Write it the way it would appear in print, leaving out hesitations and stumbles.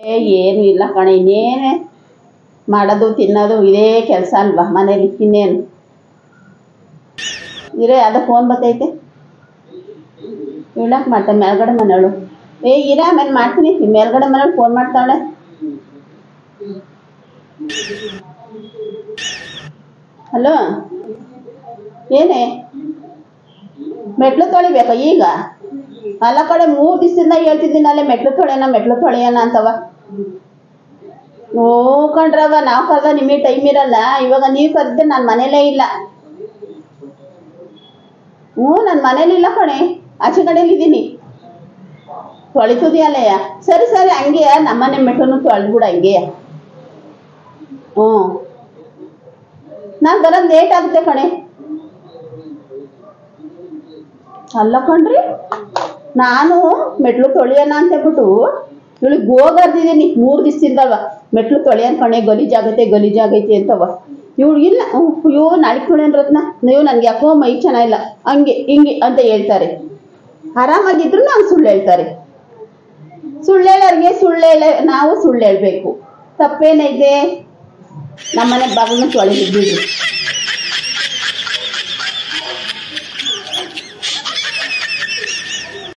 ಏನು ಇಲ್ಲ ಕಣೆ, ಇನ್ನೇನೆ ಮಾಡೋದು ತಿನ್ನೋದು ಇದೇ ಕೆಲಸ ಅಲ್ವಾ ಮನೇಲಿ, ಇನ್ನೇನು. ಇರೇ ಯಾವುದೋ ಫೋನ್ ಬರ್ತೈತೆ, ಹೇಳಕ್ಕೆ ಮಾಡ್ತಾನೆ ಮೇಲ್ಗಡೆ ಮನೆಯವಳು. ಇರೇ ಆಮೇಲೆ ಮಾಡ್ತೀನಿ, ಮೇಲ್ಗಡೆ ಮನೆಯವಳು ಫೋನ್ ಮಾಡ್ತಾವಳೆ. ಹಲೋ, ಏನೇ ಮೆಟ್ಲು ತೊಳಿಬೇಕಾ ಈಗ? ಅಲ್ಲ ಕಡೆ 3 ದಿವಸದಿಂದ ಹೇಳ್ತಿದ್ದೀನಲ್ಲೇ ಮೆಟ್ಲು ತೊಳೆಯೋಣ ಅಂತವ. ಓ ಕಣ್ರವ, ನಾವು ಕರೆದ ನಿಮಗೆ ಟೈಮ್ ಇರಲ್ಲ. ಇವಾಗ ನೀವು ಕರೆದ್ರೆ ನಾನು ಮನೇಲೇ ಇಲ್ಲ. ನಾನು ಮನೇಲಿ ಇಲ್ಲ ಕಣೆ, ಆಚೆ ಕಡೆಯಲ್ಲಿದ್ದೀನಿ. ತೊಳಿತುದಿಯಲ್ಲಯ್ಯ, ಸರಿ ಹಂಗೆಯ ನಮ್ಮನೆ ಮೆಟ್ಲನ್ನು ತೊಳೆದ್ಬಿಡ ಹಂಗೆಯ. ನಾನು ಬರೋದು ಲೇಟ್ ಆಗುತ್ತೆ ಕಣೆ. ಅಲ್ಲ ಕಣ್ರಿ, ನಾನು ಮೆಟ್ಲು ತೊಳೆಯೋಣ ಅಂತ ಹೇಳ್ಬಿಟ್ಟು ಇವಳಿಗೆ ಗೋಗರ್ದಿದ್ದೀನಿ 3 ದಿವಸದಿಂದಲ್ವ. ಮೆಟ್ಲು ತೊಳೆಯೋಣ ಕಣೆ, ಗಲೀಜಾಗೈತೆ ಅಂತವ. ಇವಳು ಇಲ್ಲ, ನಾಳೆ ತೊಳೆಯೋಣ ರತ್ನ, ನೀವು ನನಗೆ ಯಾಕೋ ಮೈ ಚೆನ್ನಾಗಿಲ್ಲ ಹಂಗೆ ಹಿಂಗೆ ಅಂತ ಹೇಳ್ತಾರೆ. ಆರಾಮಾಗಿದ್ರು ನಾನು ಸುಳ್ಳು ಹೇಳ್ತಾರೆ. ಸುಳ್ಳು ಹೇಳೋರಿಗೆ ನಾವು ಸುಳ್ಳು ಹೇಳ್ಬೇಕು. ತಪ್ಪೇನೈತೆ? ನಮ್ಮನೆ ಬಾಗಿಲನ್ನ ತೊಳೆದಿದ್ದೀವಿ.